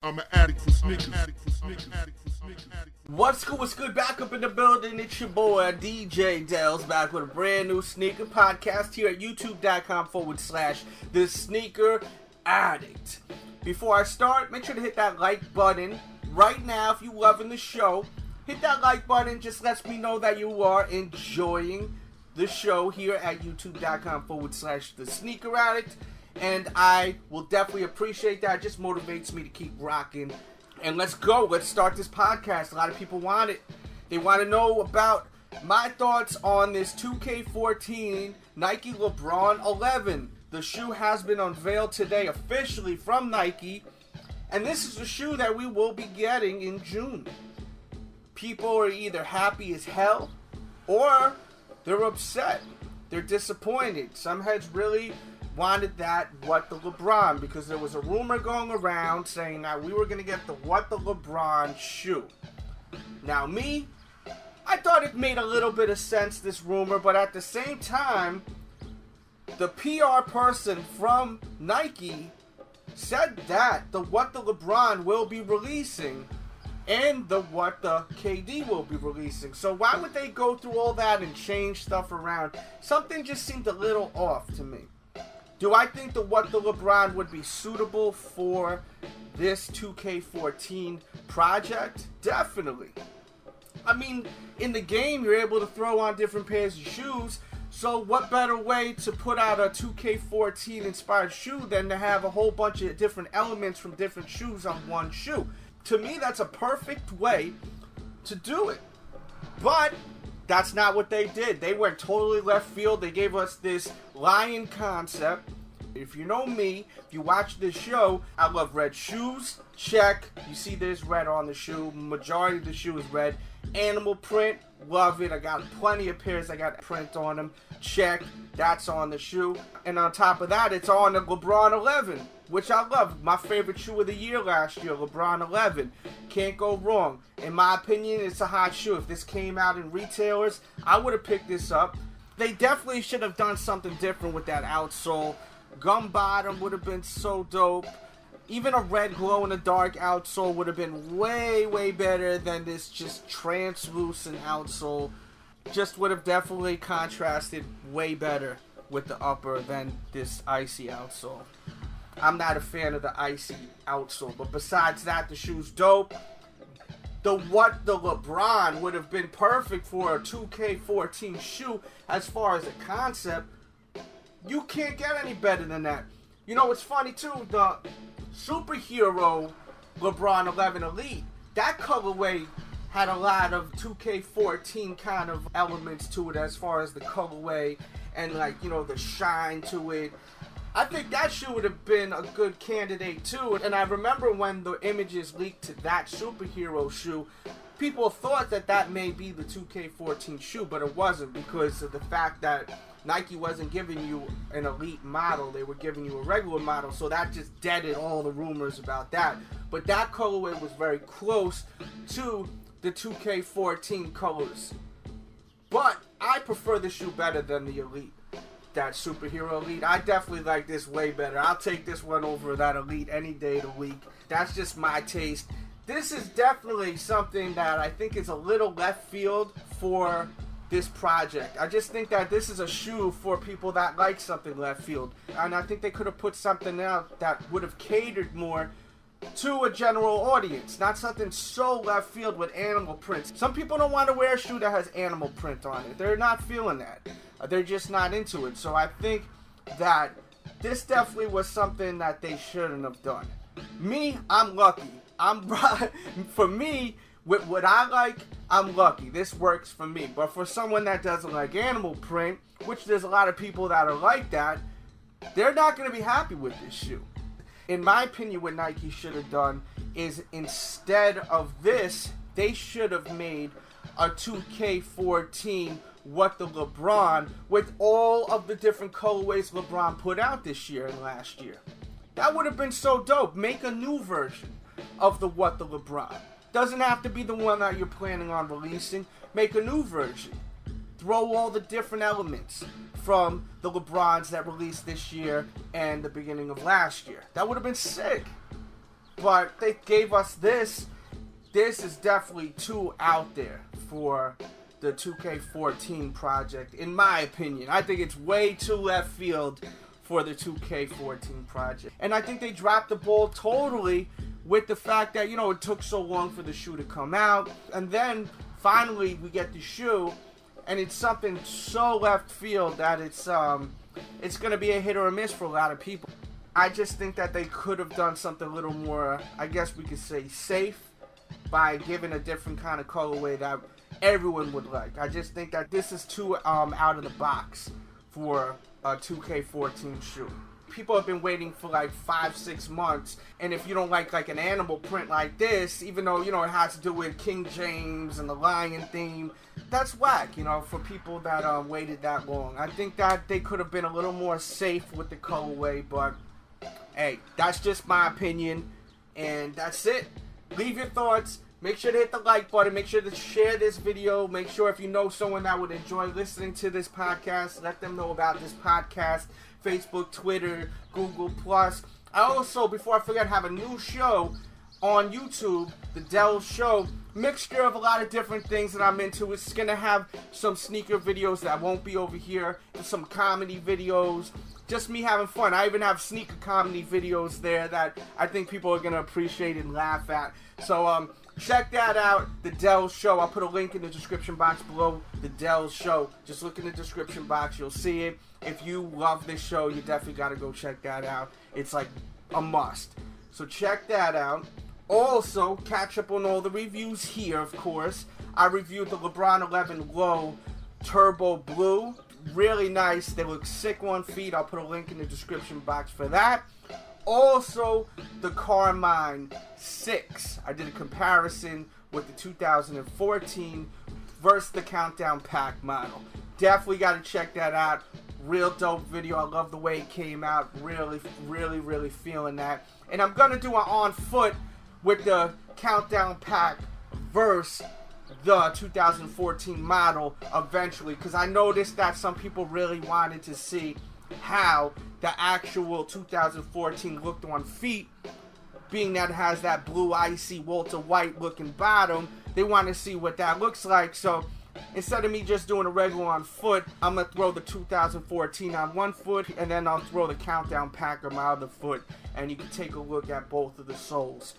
I'm an addict for sneakers. What's good? Back up in the building. It's your boy, DJ Delz, back with a brand new sneaker podcast here at youtube.com/The Sneaker Addict. Before I start, make sure to hit that like button right now if you're loving the show. Hit that like button, just lets me know that you are enjoying the show here at youtube.com/The Sneaker Addict. And I will definitely appreciate that. It just motivates me to keep rocking. And let's go. Let's start this podcast. A lot of people want it. They want to know about my thoughts on this 2k14 Nike LeBron 11. The shoe has been unveiled today officially from Nike. And this is the shoe that we will be getting in June. People are either happy as hell or they're upset. They're disappointed. Some heads really wanted that What the LeBron, because there was a rumor going around saying that we were going to get the What the LeBron shoe. Now me, I thought it made a little bit of sense, this rumor, but at the same time, the PR person from Nike said that the What the LeBron will be releasing and the What the KD will be releasing. So why would they go through all that and change stuff around? Something just seemed a little off to me. Do I think the What the LeBron would be suitable for this 2K14 project? Definitely. I mean, in the game, you're able to throw on different pairs of shoes. So what better way to put out a 2K14 inspired shoe than to have a whole bunch of different elements from different shoes on one shoe? To me, that's a perfect way to do it. But that's not what they did. They went totally left field. They gave us this lion concept. If you know me, if you watch this show, I love red shoes. Check. You see there's red on the shoe. Majority of the shoe is red. Animal print. Love it. I got plenty of pairs I got print on them. Check. That's on the shoe. And on top of that, it's on the LeBron 11, which I love. My favorite shoe of the year last year, LeBron 11. Can't go wrong. In my opinion, it's a hot shoe. If this came out in retailers, I would have picked this up. They definitely should have done something different with that outsole. Gum bottom would have been so dope. Even a red glow-in-the-dark outsole would have been way better than this just translucent outsole. Just would have definitely contrasted way better with the upper than this icy outsole. I'm not a fan of the icy outsole, but besides that, the shoe's dope. The What the LeBron would have been perfect for a 2K14 shoe as far as a concept. You can't get any better than that. You know, it's funny too, the superhero LeBron 11 Elite, that colorway had a lot of 2K14 kind of elements to it as far as the colorway and, like, you know, the shine to it. I think that shoe would have been a good candidate too. And I remember when the images leaked to that superhero shoe, people thought that that may be the 2K14 shoe, but it wasn't, because of the fact that Nike wasn't giving you an elite model. They were giving you a regular model, so that just deaded all the rumors about that. But that colorway was very close to the 2K14 colors. But I prefer the shoe better than the Elite. That superhero Elite, I definitely like this way better. I'll take this one over that Elite any day of the week. That's just my taste. This is definitely something that I think is a little left field for this project. I just think that this is a shoe for people that like something left field. And I think they could have put something out that would have catered more to a general audience, not something so left field with animal prints. Some people don't want to wear a shoe that has animal print on it. They're not feeling that. They're just not into it. So I think that this definitely was something that they shouldn't have done. Me, I'm lucky. For me, with what I like, I'm lucky. This works for me. But for someone that doesn't like animal print, which there's a lot of people that are like that, they're not going to be happy with this shoe. In my opinion, what Nike should have done is, instead of this, they should have made a 2K14 What the LeBron with all of the different colorways LeBron put out this year and last year. That would have been so dope. Make a new version of the What the LeBron. Doesn't have to be the one that you're planning on releasing. Make a new version. Throw all the different elements from the LeBrons that released this year and the beginning of last year. That would have been sick. but they gave us this. This is definitely too out there for the 2K14 project, in my opinion. I think it's way too left field for the 2K14 project. And I think they dropped the ball totally with the fact that, you know, it took so long for the shoe to come out. And then, finally, we get the shoe, and it's something so left field that it's going to be a hit or a miss for a lot of people. I just think that they could have done something a little more, I guess we could say, safe by giving a different kind of colorway that everyone would like. I just think that this is too out of the box for a 2K14 shoe. People have been waiting for like 5-6 months, and if you don't like an animal print like this, even though, you know, it has to do with King James and the lion theme, that's whack, you know, for people that waited that long. I think that they could have been a little more safe with the colorway, but hey, that's just my opinion, and that's it. Leave your thoughts. Make sure to hit the like button. Make sure to share this video. Make sure if you know someone that would enjoy listening to this podcast, let them know about this podcast. Facebook, Twitter, Google+. I also, before I forget, have a new show on YouTube, the Delz Show. Mixture of a lot of different things that I'm into. It's going to have some sneaker videos that won't be over here. Some comedy videos. Just me having fun. I even have sneaker comedy videos there that I think people are going to appreciate and laugh at. So, check that out, the Delz Show. I'll put a link in the description box below, the Delz Show. Just look in the description box, you'll see it. If you love this show, you definitely got to go check that out. It's like a must. So check that out. Also, catch up on all the reviews here, of course. I reviewed the LeBron 11 Low Turbo Blue. Really nice. They look sick on feet. I'll put a link in the description box for that. Also, the Carmine 6. I did a comparison with the 2014 versus the Countdown Pack model. Definitely got to check that out. Real dope video. I love the way it came out. Really, really, really feeling that. And I'm going to do an on foot with the Countdown Pack versus the 2014 model eventually, because I noticed that some people really wanted to see how the actual 2014 looked on feet, being that it has that blue icy Walter White looking bottom. They want to see what that looks like. So instead of me just doing a regular on foot, I'm going to throw the 2014 on one foot, and then I'll throw the Countdown Pack on my other foot, and you can take a look at both of the soles.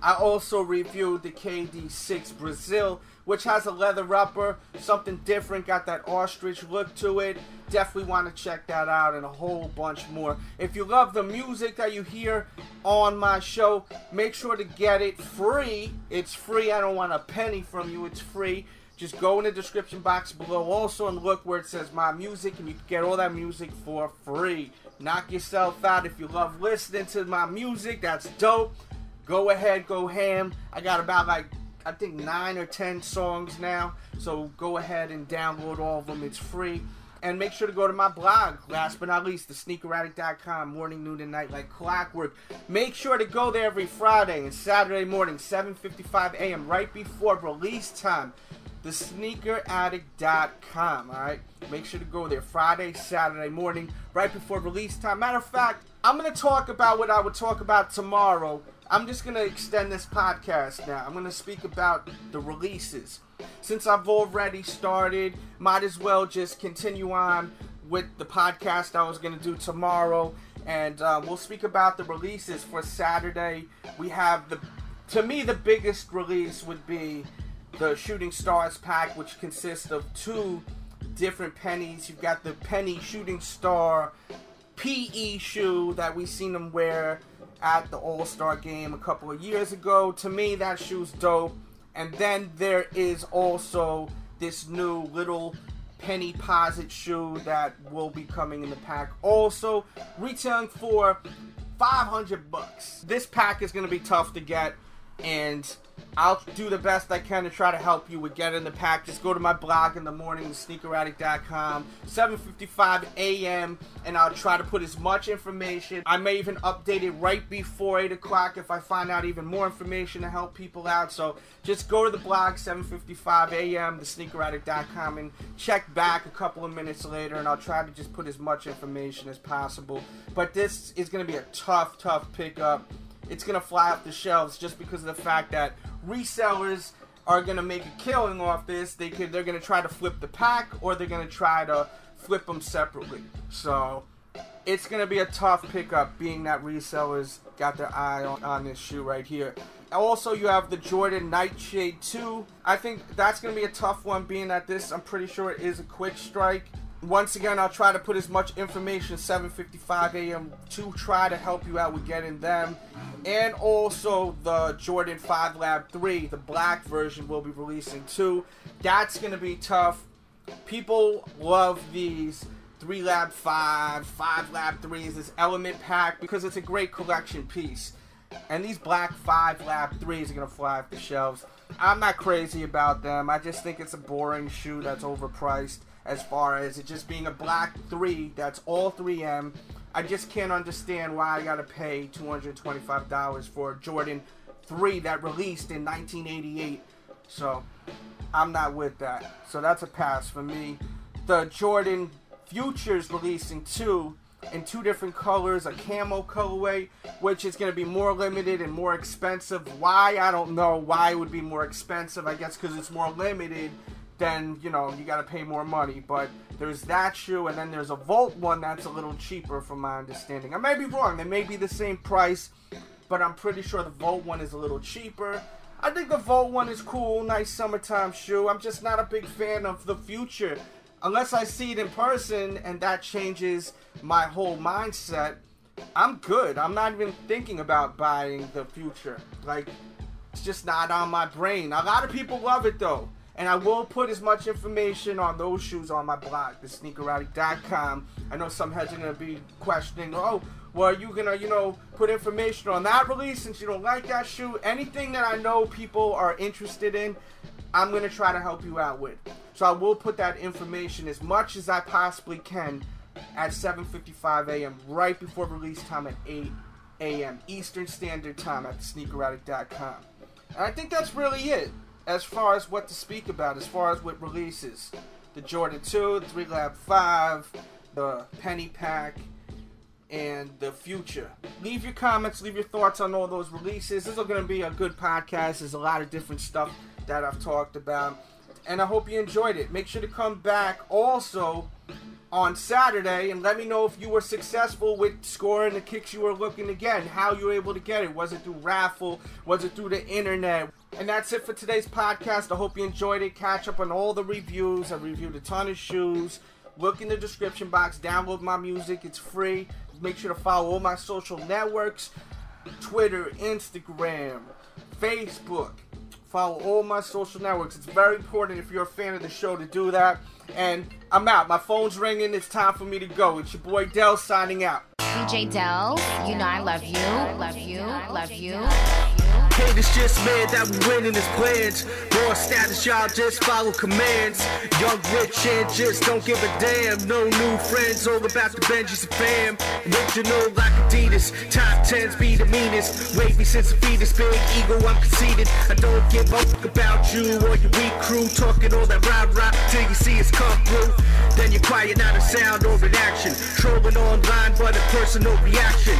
I also reviewed the KD6 Brazil, which has a leather upper, something different, got that ostrich look to it. Definitely want to check that out and a whole bunch more. If you love the music that you hear on my show, make sure to get it free. It's free. I don't want a penny from you. It's free. Just go in the description box below also and look where it says my music, and you can get all that music for free. Knock yourself out if you love listening to my music. That's dope. Go ahead, go ham. I got about I think 9 or 10 songs now. So go ahead and download all of them. It's free. And make sure to go to my blog, last but not least, thesneakeraddict.com, morning, noon, and night like clockwork. Make sure to go there every Friday and Saturday morning, 7:55 a.m., right before release time. Thesneakeraddict.com, alright? Make sure to go there Friday, Saturday morning, right before release time. Matter of fact, I'm going to talk about what I would talk about tomorrow. I'm just going to extend this podcast now. I'm going to speak about the releases. Since I've already started, might as well just continue on with the podcast I was going to do tomorrow. And we'll speak about the releases for Saturday. We have, to me, the biggest release would be the Shooting Stars pack, which consists of 2 different pennies. You've got the penny Shooting Star PE shoe that we seen them wear at the All-Star game a couple of years ago. To me, that shoe's dope. And then there is also this new little penny posit shoe that will be coming in the pack, also retailing for $500. This pack is going to be tough to get, and I'll do the best I can to try to help you with getting the pack. Just go to my blog in the morning, thesneakeraddict.com, 7:55 a.m., and I'll try to put as much information. I may even update it right before 8 o'clock if I find out even more information to help people out. So just go to the blog, 7:55 a.m., thesneakeraddict.com, and check back a couple of minutes later, and I'll try to just put as much information as possible. But this is going to be a tough pickup. it's going to fly off the shelves just because of the fact that resellers are going to make a killing off this. They're going to try to flip the pack, or they're going to try to flip them separately. So it's going to be a tough pickup, being that resellers got their eye on this shoe right here. Also, you have the Jordan Nightshade 2. I think that's going to be a tough one, being that this, I'm pretty sure it is a quick strike. Once again, I'll try to put as much information 7:55 a.m. to try to help you out with getting them. And also the Jordan 5 Lab 3, the black version, will be releasing too. That's going to be tough. People love these 3 Lab 5, 5 Lab 3s, this element pack, because it's a great collection piece. And these black 5 Lab 3s are going to fly off the shelves. I'm not crazy about them. I just think it's a boring shoe that's overpriced as far as it just being a black 3 that's all 3M. I just can't understand why I got to pay $225 for a Jordan 3 that released in 1988. So I'm not with that. So that's a pass for me. The Jordan Futures releasing too, in 2 different colors, a camo colorway, which is going to be more limited and more expensive. Why? I don't know why it would be more expensive. I guess because it's more limited, then, you know, you got to pay more money. But there's that shoe, and then there's a Volt one that's a little cheaper from my understanding. I may be wrong. They may be the same price, but I'm pretty sure the Volt one is a little cheaper. I think the Volt one is cool, nice summertime shoe. I'm just not a big fan of the Future. Unless I see it in person and that changes my whole mindset, I'm good. I'm not even thinking about buying the Future. Like, it's just not on my brain. A lot of people love it though. And I will put as much information on those shoes on my blog, thesneakeraddict.com. I know some heads are going to be questioning, oh, well, are you going to, you know, put information on that release since you don't like that shoe? Anything that I know people are interested in, I'm going to try to help you out with. So I will put that information as much as I possibly can at 7:55 a.m. right before release time at 8 a.m. Eastern Standard Time at thesneakeraddict.com. And I think that's really it as far as what to speak about, as far as what releases. The Jordan 2, the 3 Lab 5, the Penny Pack, and the Future. Leave your comments, leave your thoughts on all those releases. This is going to be a good podcast. There's a lot of different stuff that I've talked about, and I hope you enjoyed it. Make sure to come back also on Saturday and let me know if you were successful with scoring the kicks you were looking to get and how you were able to get it. Was it through raffle? Was it through the internet? And that's it for today's podcast. I hope you enjoyed it. Catch up on all the reviews. I reviewed a ton of shoes. Look in the description box. Download my music. It's free. Make sure to follow all my social networks. Twitter, Instagram, Facebook. Follow all my social networks. It's very important if you're a fan of the show to do that. And I'm out. My phone's ringing. It's time for me to go. It's your boy Delz signing out. DJ Delz, you know I love you, love you, love you. Haters just mad that we winning his plans. Raw status, y'all just follow commands. Young, rich, and just don't give a damn. No new friends, all about the Benjis and fam. Original like Adidas, top 10s be the meanest. Wavy since a fetus, big ego, I'm conceited. I don't give a fuck about you or your weak crew. Talking all that rah-rah till you see us come through. Then you're quiet, not a sound or an action. Trolling online, but a personal reaction.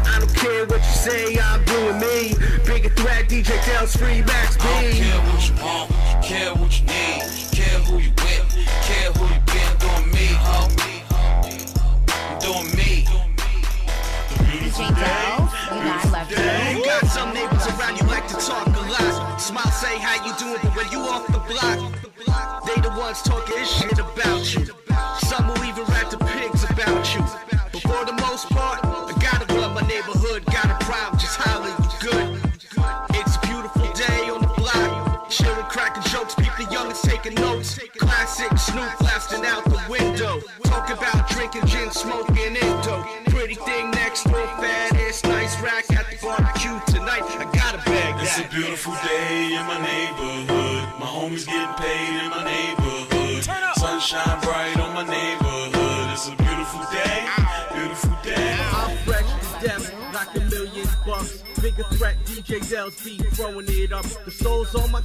I don't care what you say, I'm doing me. Bigger threat, DJ Delz, free Max B. I don't care what you want, care what you need. Care who you with, care who you been. Doing me, I'm doing me. DJ Delz, you know I love you. Got some neighbors around you like to talk a lot. Smile, say how you doing, but when you off the block, they the ones talking shit about you. Some will even rap the pigs about you. But for the most part, I gotta love my neighborhood. Got a problem, just holler you good. It's a beautiful day on the block. Chillin', cracking jokes, people youngins taking notes. Classic Snoop blasting out the window. Talk about drinking gin, smoking Indo. Pretty thing next door, fat ass, nice rack at the barbecue tonight. I gotta bag that. It's a beautiful day in my neighborhood. My homies getting paid in my neighborhood. Sunshine bright on my neighborhood. It's a beautiful day, beautiful day. I'm fresh to death, like $1,000,000 bucks. Bigger threat, DJ Delz be throwing it up. The soul's on my